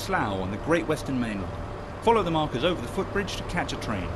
Slough on the Great Western Main Line. Follow the markers over the footbridge to catch a train.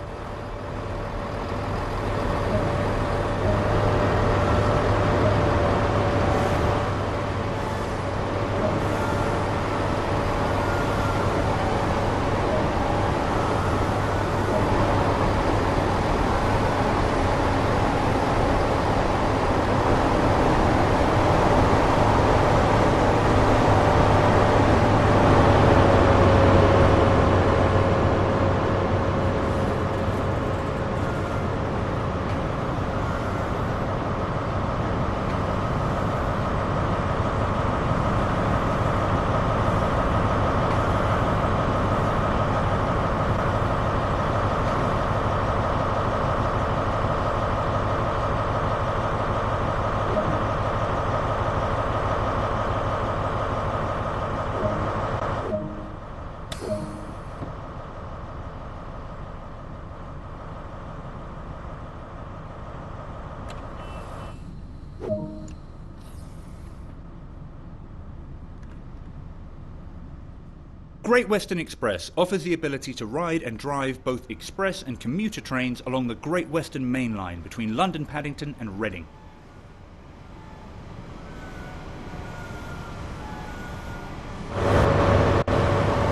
Great Western Express offers the ability to ride and drive both express and commuter trains along the Great Western Main Line between London Paddington and Reading.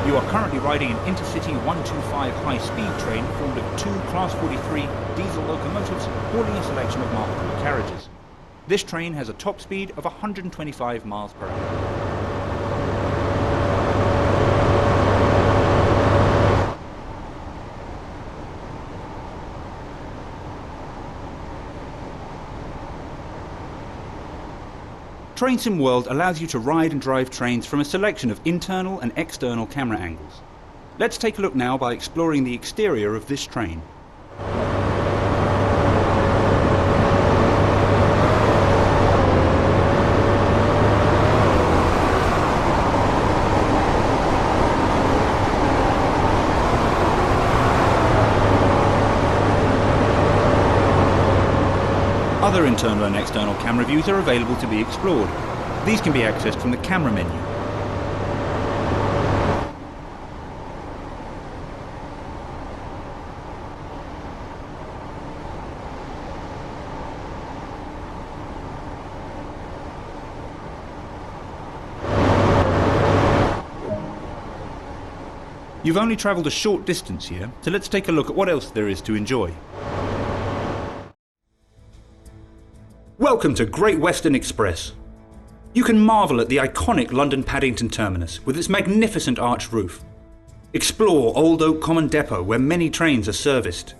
You are currently riding an Intercity 125 high-speed train formed of two Class 43 diesel locomotives hauling a selection of marketable carriages. This train has a top speed of 125 miles per hour. TrainSim World allows you to ride and drive trains from a selection of internal and external camera angles. Let's take a look now by exploring the exterior of this train. Other internal and external camera views are available to be explored. These can be accessed from the camera menu. You've only travelled a short distance here, so let's take a look at what else there is to enjoy. Welcome to Great Western Express. You can marvel at the iconic London Paddington terminus with its magnificent arched roof. Explore Old Oak Common Depot where many trains are serviced.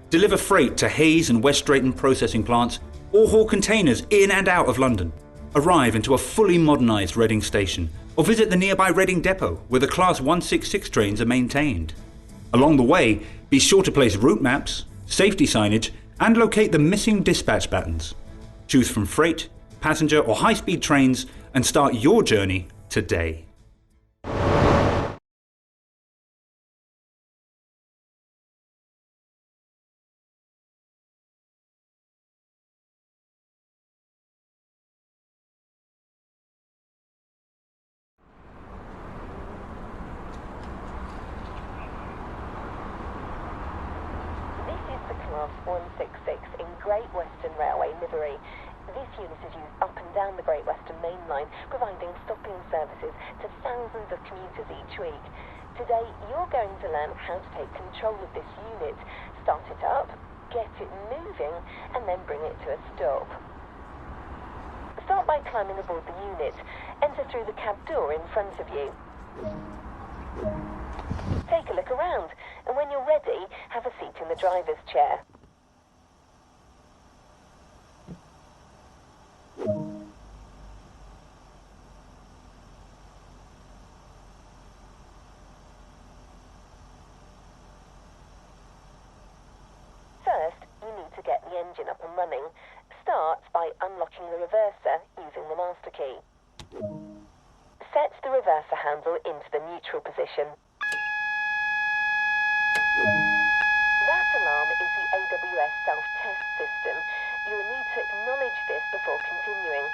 Deliver freight to Hayes and West Drayton processing plants or haul containers in and out of London. Arrive into a fully modernised Reading station or visit the nearby Reading depot where the Class 166 trains are maintained. Along the way, be sure to place route maps, safety signage and locate the missing dispatch battens. Choose from freight, passenger or high-speed trains and start your journey today. This is the Class 166 in Great Western Railway livery. This unit is used up and down the Great Western Main Line, providing stopping services to thousands of commuters each week. Today, you're going to learn how to take control of this unit, start it up, get it moving, and then bring it to a stop. Start by climbing aboard the unit. Enter through the cab door in front of you. Take a look around, and when you're ready, have a seat in the driver's chair. First, you need to get the engine up and running. Start by unlocking the reverser using the master key. Set the reverser handle into the neutral position. That alarm is the AWS self-test system. You will need to acknowledge this before continuing.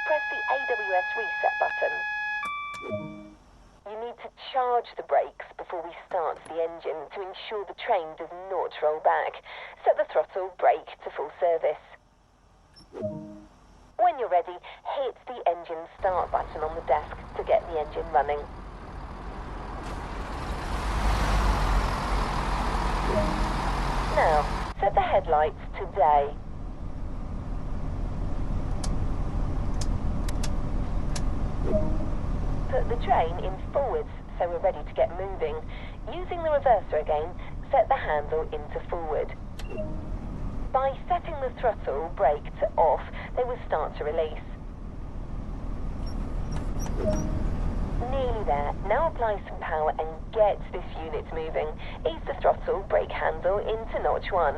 Press the AWS reset button. You need to charge the brakes before we start the engine to ensure the train does not roll back. Set the throttle brake to full service. When you're ready, hit the engine start button on the desk to get the engine running. Now, set the headlights to day. Put the train in forwards so we're ready to get moving. Using the reverser again, set the handle into forward. By setting the throttle brake to off, they will start to release. Nearly there. Now apply some power and get this unit moving. Ease the throttle brake handle into notch 1.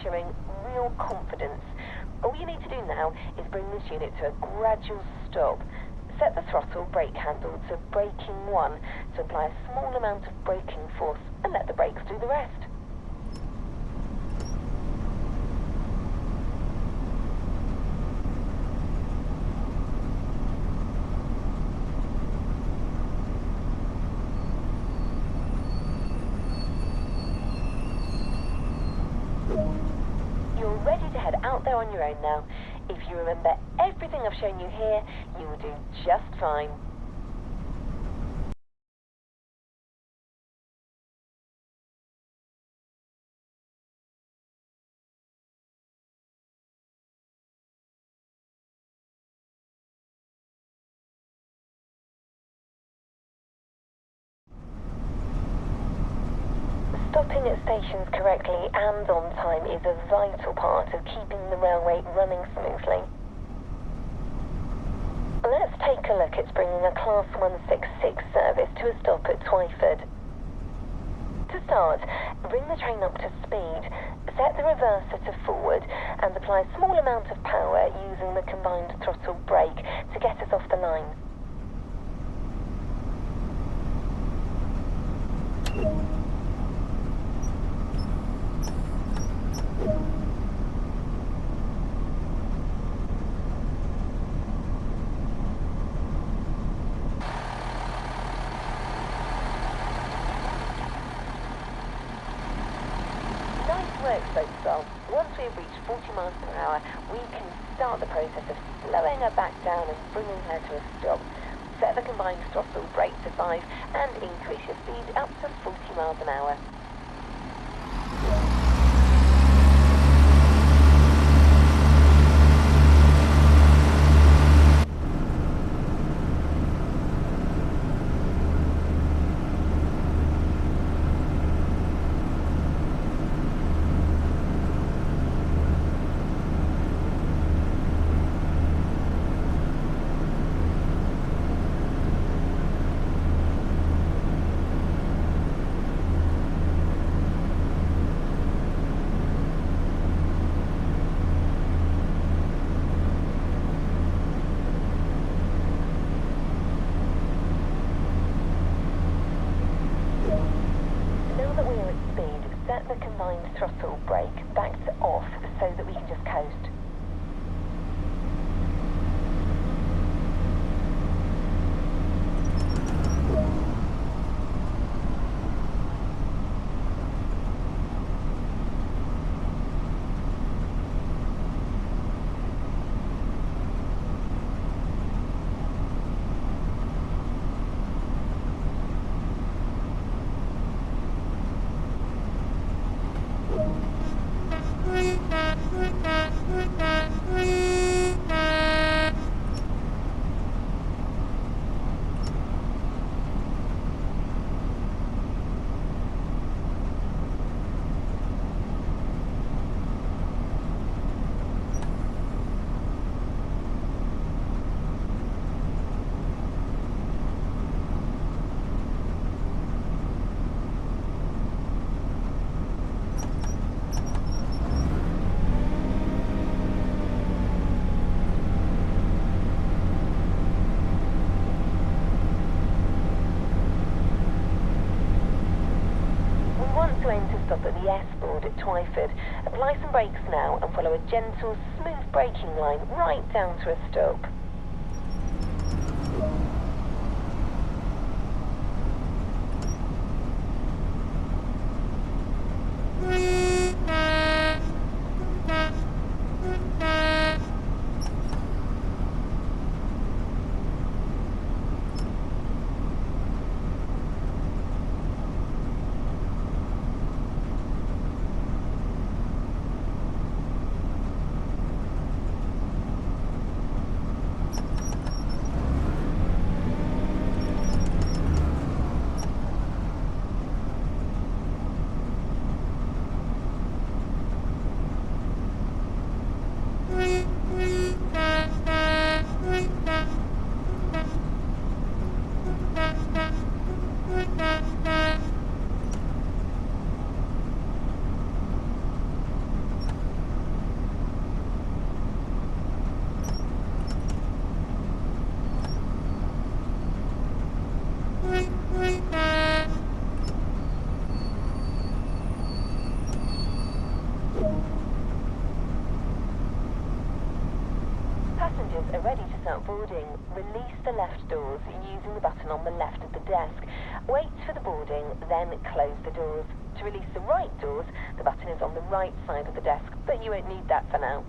Showing real confidence. All you need to do now is bring this unit to a gradual stop. Set the throttle brake handle to braking 1 to apply a small amount of braking force and let the brakes do the rest. Ready to head out there on your own now. If you remember everything I've shown you here, you will do just fine. Stopping at stations correctly and on time is a vital part of keeping the railway running smoothly. Let's take a look at bringing a Class 166 service to a stop at Twyford. To start, bring the train up to speed, set the reverser to forward and apply a small amount of power using the combined throttle brake to get us off the line. Work so far. Once we've reached 40 miles per hour, we can start the process of slowing her back down and bringing her to a stop. Set the combined throttle brake to 5 and increase your speed up to 40 miles an hour. at Twyford. Apply some brakes now and follow a gentle, smooth braking line right down to a stop. Passengers are ready to start boarding. Release the left doors using the button on the left of the desk. Wait for the boarding, then close the doors. To release the right doors, the button is on the right side of the desk, but you won't need that for now.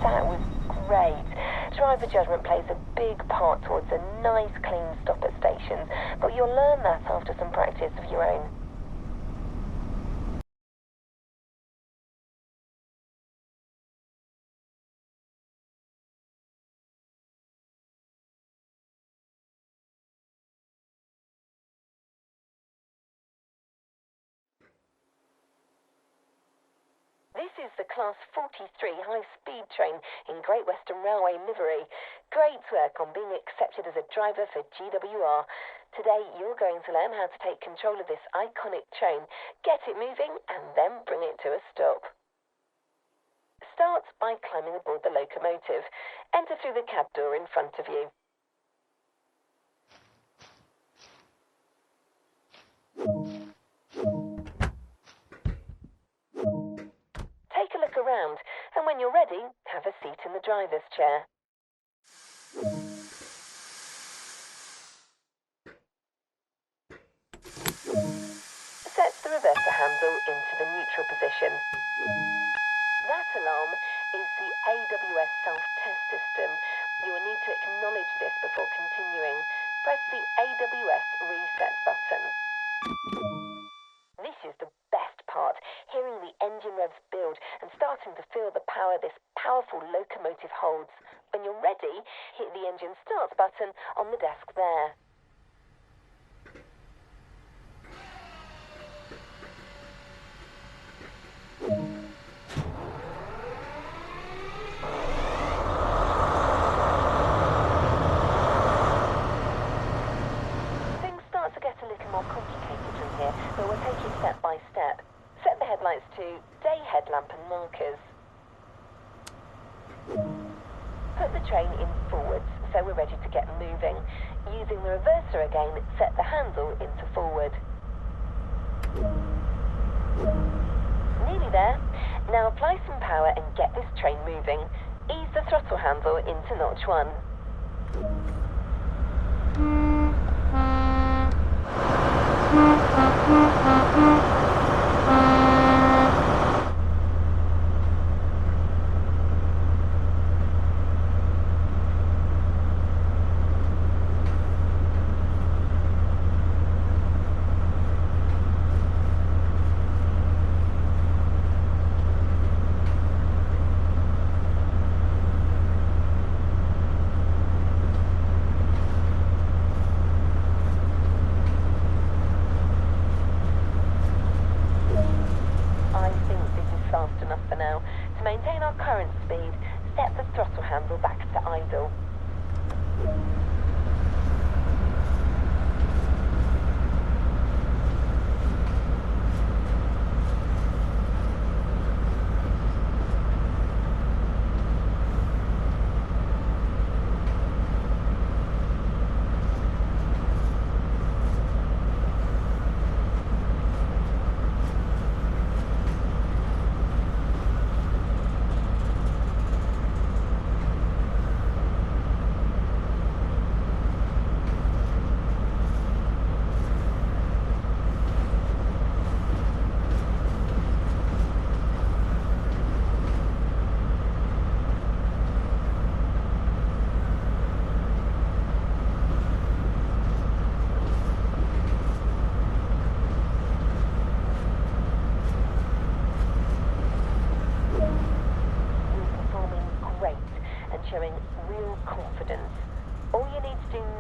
That was great. Driver judgment plays a big part towards a nice clean stop at stations, but you'll learn that after some practice of your own. This is the Class 43 high-speed train in Great Western Railway livery. Great work on being accepted as a driver for GWR. Today you're going to learn how to take control of this iconic train, get it moving and then bring it to a stop. Start by climbing aboard the locomotive. Enter through the cab door in front of you. Take a look around, and when you're ready, have a seat in the driver's chair. Set the reverser handle into the neutral position. That alarm is the AWS self-test system. You will need to acknowledge this before continuing. Press the AWS reset button. This is the best part, hearing the engine revs build and starting to feel the power this powerful locomotive holds. When you're ready, hit the engine start button on the desk there. Things start to get a little more complicated from here, but we'll take it step by step. Set the headlights to day headlamp and markers. Put the train in forwards, so we're ready to get moving. Using the reverser again, set the handle into forward. Nearly there. Now apply some power and get this train moving. Ease the throttle handle into notch 1.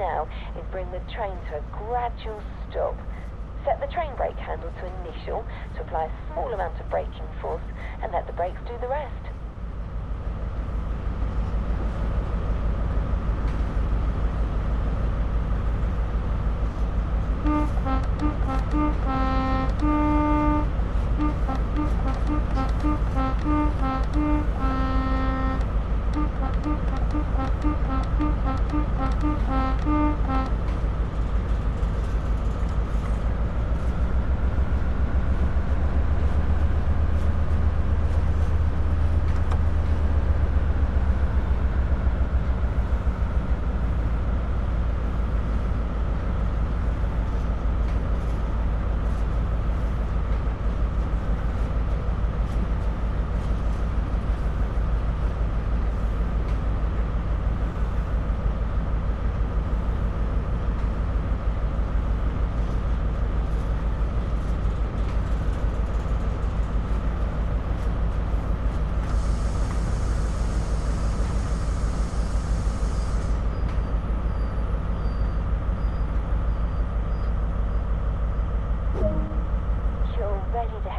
now is bring the train to a gradual stop. Set the train brake handle to initial to apply a small amount of braking force and let the brakes do the rest.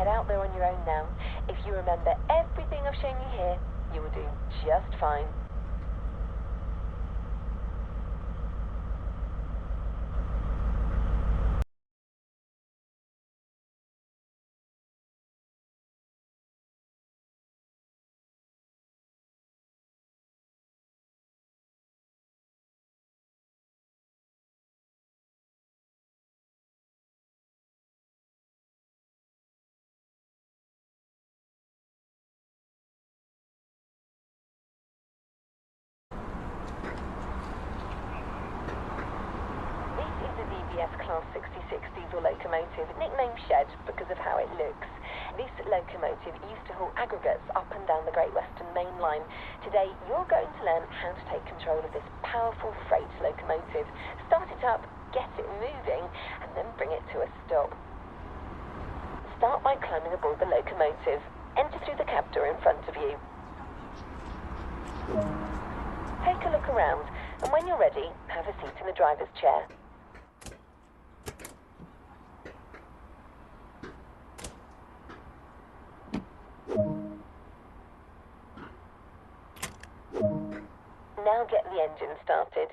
Out there on your own now. If you remember everything I've shown you here, you will do just fine. Class 66 diesel locomotive, nicknamed Shed because of how it looks. This locomotive used to haul aggregates up and down the Great Western Main Line. Today you're going to learn how to take control of this powerful freight locomotive, start it up, get it moving, and then bring it to a stop. Start by climbing aboard the locomotive. Enter through the cab door in front of you. Take a look around, and when you're ready, have a seat in the driver's chair. Now get the engine started.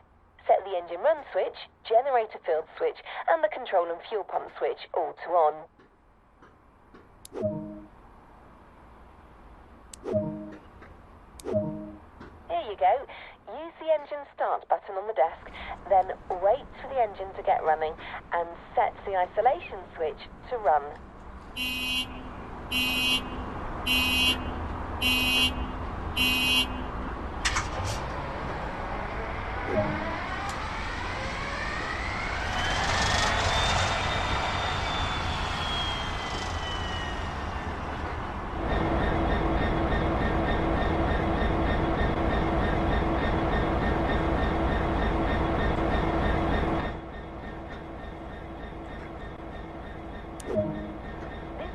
Set the engine run switch, generator field switch, and the control and fuel pump switch all to on. Here you go. Use the engine start button on the desk, then wait for the engine to get running and set the isolation switch to run.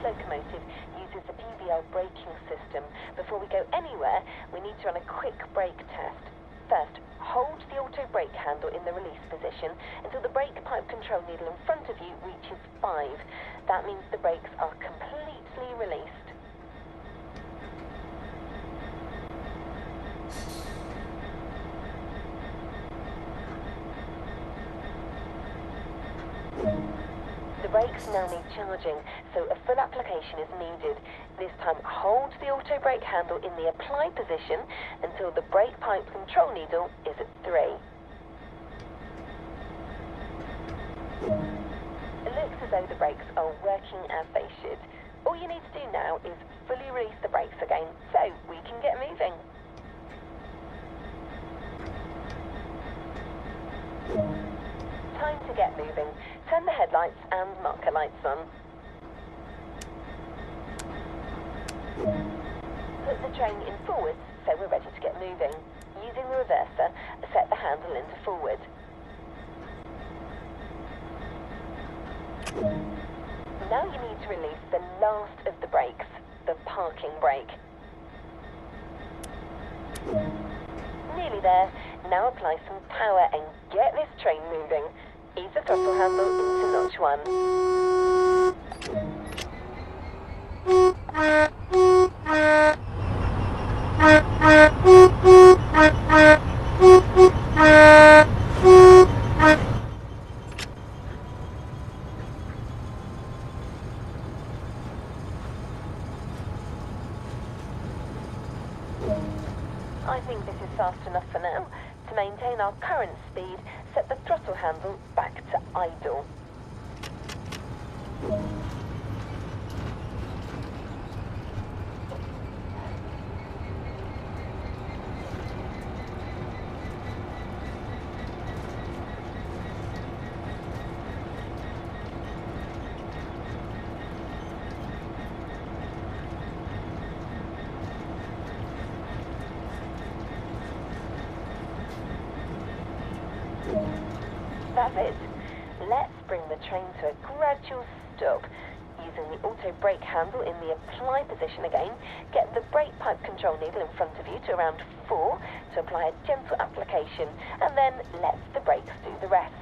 Locomotive uses the PBL braking system. Before we go anywhere, we need to run a quick brake test. First, hold the auto brake handle in the release position until the brake pipe control needle in front of you reaches 5. That means the brakes are completely released. The brakes now need charging, so a full application is needed. This time, hold the auto brake handle in the apply position until the brake pipe control needle is at 3. It looks as though the brakes are working as they should. All you need to do now is fully release the brakes again, so we can get moving. Time to get moving. Turn the headlights and marker lights on. Put the train in forwards so we're ready to get moving. Using the reverser, set the handle into forward. Now you need to release the last of the brakes, the parking brake. Nearly there. Now apply some power and get this train moving. Ease the throttle handle into notch 1. I think this is fast enough for now. To maintain our current speed, set the throttle handle back to idle. That's it. Let's bring the train to a gradual stop. Using the auto brake handle in the apply position again, get the brake pipe control needle in front of you to around 4 to apply a gentle application, and then let the brakes do the rest.